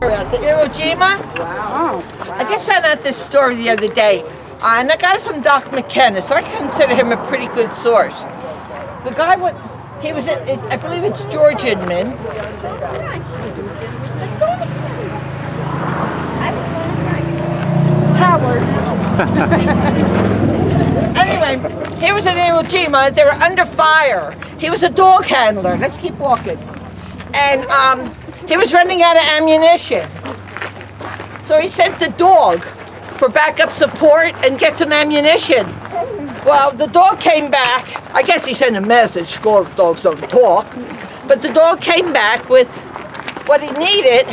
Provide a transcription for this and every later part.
The Iwo Jima? Wow. I just found out this story the other day, and I got it from Doc McKenna, so I consider him a pretty good source. The guy, he was at, I believe it's George Inman. Howard. Anyway, he was at Iwo Jima. They were under fire. He was a dog handler. Let's keep walking. And he was running out of ammunition. So he sent the dog for backup support and get some ammunition. Well, the dog came back. I guess he sent a message. Dogs don't talk. But the dog came back with what he needed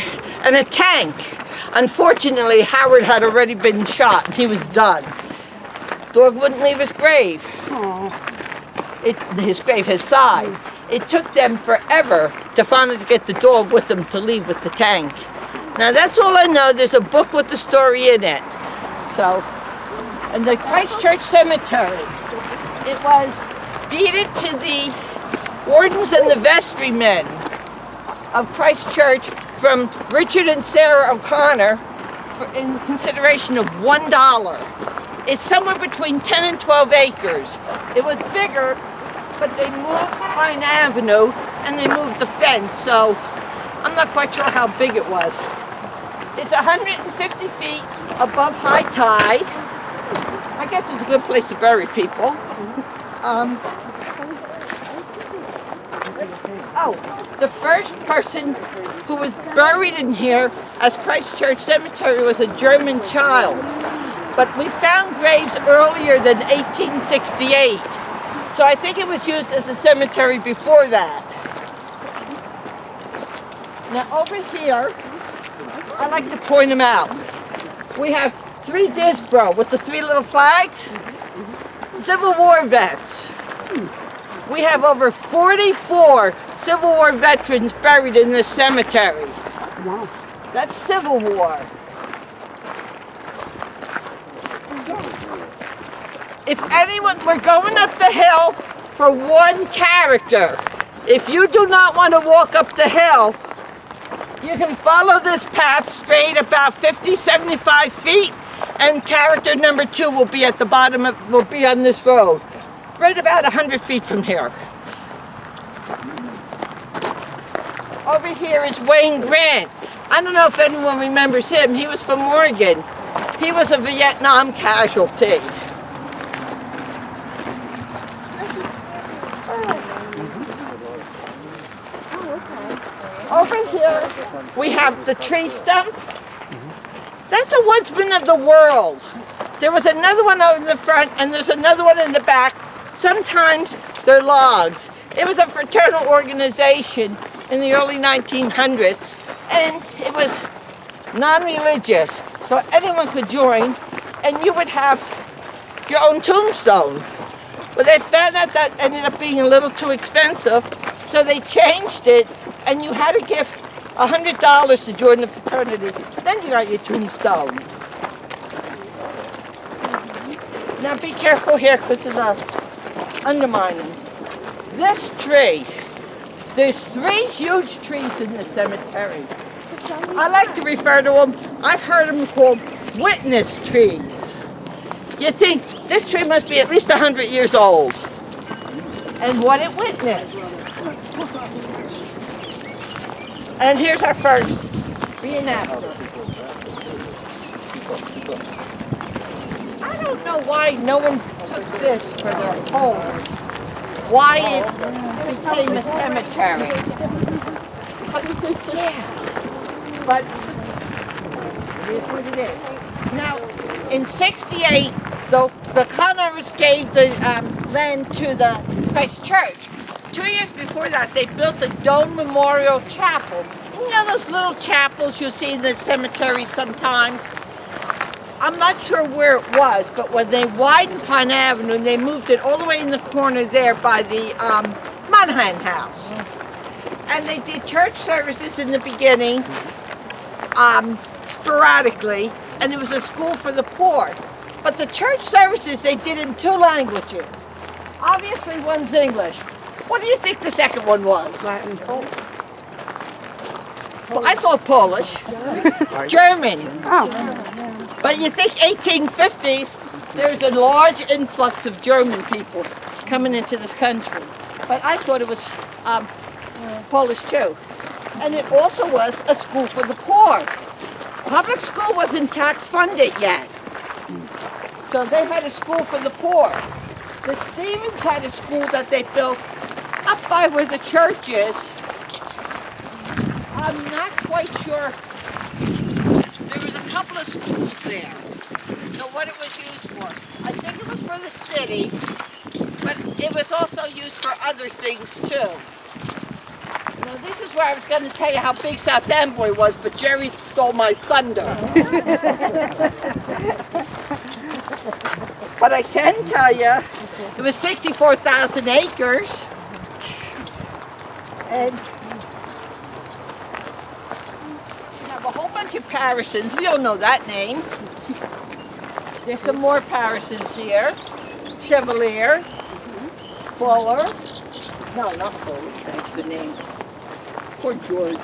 and a tank. Unfortunately, Howard had already been shot and he was done. Dog wouldn't leave his grave. His side. It took them forever to finally get the dog with them to leave with the tank. Now that's all I know. There's a book with the story in it. So, and the Christchurch Cemetery, it was deeded to the wardens and the vestrymen of Christchurch from Richard and Sarah O'Connor in consideration of $1. It's somewhere between 10 and 12 acres. It was bigger, but they moved Pine Avenue and they moved the fence, so I'm not quite sure how big it was. It's 150 feet above high tide. I guess it's a good place to bury people. The first person who was buried in here as Christchurch Cemetery was a German child. But we found graves earlier than 1868. So I think it was used as a cemetery before that. Now over here, I like to point them out. We have 3 Disbro with the 3 little flags. Civil War vets. We have over 44 Civil War veterans buried in this cemetery. Wow. That's Civil War. If anyone, we're going up the hill for one character. If you do not want to walk up the hill, you can follow this path straight about 50, 75 feet, and character number 2 will be at the bottom will be on this road. Right about 100 feet from here. Over here is Wayne Grant. I don't know if anyone remembers him. He was from Oregon. He was a Vietnam casualty. Over here, we have the tree stump. That's a woodsman of the world. There was another one over in the front, and there's another one in the back. Sometimes they're logs. It was a fraternal organization in the early 1900s, and it was non-religious, so anyone could join, and you would have your own tombstone. But they found out that ended up being a little too expensive, so they changed it, and you had to give $100 to join the fraternity. Then you got your tombstone. Now be careful here, because it's undermining. This tree, there's 3 huge trees in the cemetery. I like to refer to them, I've heard them called witness trees. You think this tree must be at least 100 years old. And what it witnessed. And here's our first reenactment. I don't know why no one took this for their home. Why it became a cemetery. But here's what it is. Now, in '68, the Conovers gave the land to the Christchurch. 2 years before that, they built the Dome Memorial Chapel. You know those little chapels you see in the cemetery sometimes? I'm not sure where it was, but when they widened Pine Avenue, they moved it all the way in the corner there by the Monahan House. And they did church services in the beginning, sporadically, and there was a school for the poor. But the church services they did in 2 languages. Obviously one's English. What do you think the second one was? Latin. Well, I thought Polish. German. Oh, But you think 1850s, there's a large influx of German people coming into this country. But I thought it was Polish too. And it also was a school for the poor. Public school wasn't tax funded yet. So they had a school for the poor. The Stevens had a school that they built up by where the church is. I'm not quite sure. There was a couple of schools there. So what it was used for. I think it was for the city, but it was also used for other things too. Now this is where I was going to tell you how big South Amboy was, but Jerry stole my thunder. But I can tell you, it was 64,000 acres. And we have a whole bunch of Parisons. We all know that name. There's some more Parisons here. Chevalier, Fuller. No, not Fuller. That's the name. Poor George.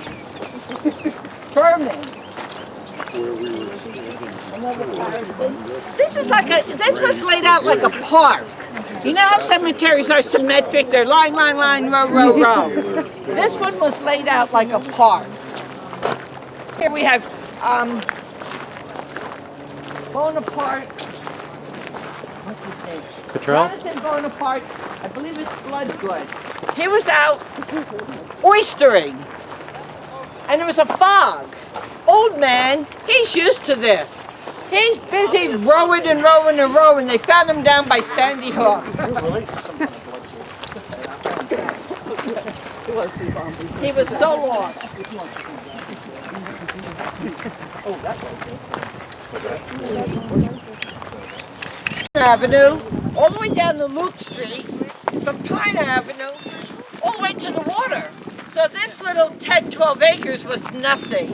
Furman. Another Parison. This was laid out like a park. You know how cemeteries are symmetric? They're line, row, row. This one was laid out like a park. Here we have Bonaparte. What's his name? Patrol? Jonathan Bonaparte. I believe it's Bloodgood. He was out oystering. And there was a fog. Old man, he's used to this. He's busy rowing and rowing and rowing. They found him down by Sandy Hook. He was so lost. Avenue, all the way down to Luke Street, from Pine Avenue, all the way to the water. So this little 10, 12 acres was nothing.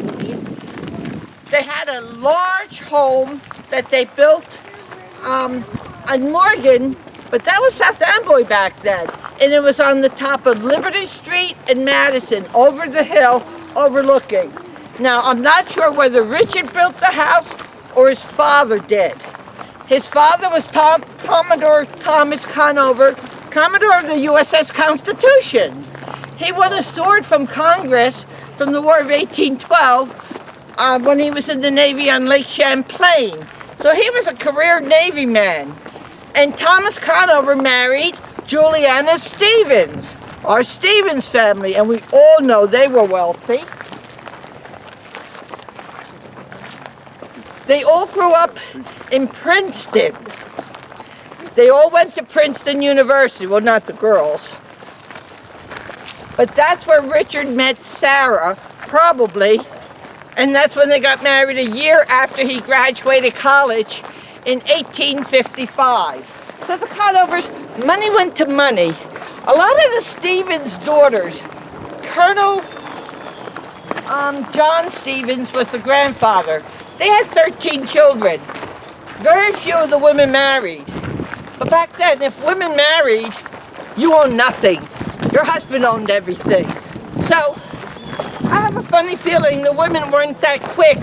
They had a large home that they built on Morgan, but that was South Amboy back then. And it was on the top of Liberty Street and Madison, over the hill, overlooking. Now, I'm not sure whether Richard built the house or his father did. His father was Commodore Thomas Conover, Commodore of the USS Constitution. He won a sword from Congress from the War of 1812 when he was in the Navy on Lake Champlain. So he was a career Navy man. And Thomas Conover married Juliana Stevens, our Stevens family, and we all know they were wealthy. They all grew up in Princeton. They all went to Princeton University. Well, not the girls. But that's where Richard met Sarah, probably. And that's when they got married a year after he graduated college in 1855. So the Conovers, money went to money. A lot of the Stevens daughters, Colonel John Stevens was the grandfather. They had 13 children. Very few of the women married. But back then, if women married, you owned nothing. Your husband owned everything. So, I have a funny feeling the women weren't that quick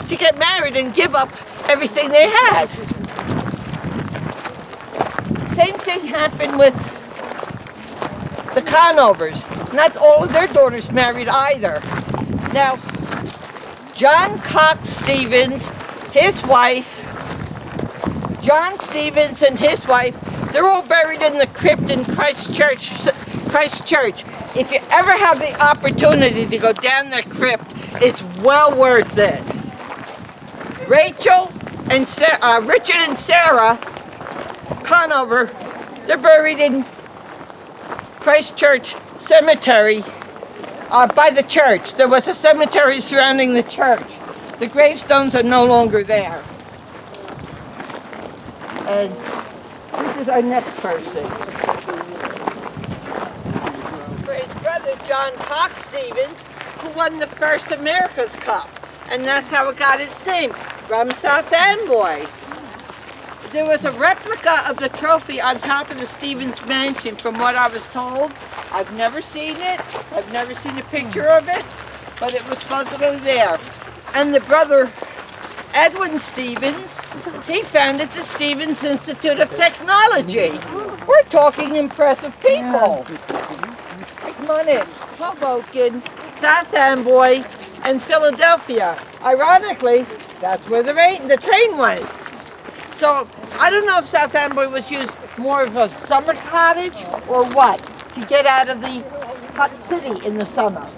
to get married and give up everything they had. Same thing happened with the Conovers. Not all of their daughters married either. Now, John Cox Stevens, his wife, John Stevens and his wife, they're all buried in the crypt in Christ Church. If you ever have the opportunity to go down their crypt, it's well worth it. Rachel and Richard and Sarah Conover, they're buried in Christ Church Cemetery by the church. There was a cemetery surrounding the church. The gravestones are no longer there. And this is our next person. For his brother, John Cox Stevens, who won the first America's Cup. And that's how it got its name, from South Amboy. There was a replica of the trophy on top of the Stevens mansion, from what I was told. I've never seen it. I've never seen a picture of it. but it was supposedly there. And the brother Edwin Stevens, he founded the Stevens Institute of Technology. We're talking impressive people. Come on in. Hoboken, South Amboy, and Philadelphia. Ironically, that's where the train went. So I don't know if South Amboy was used more of a summer cottage or what, to get out of the hot city in the summer.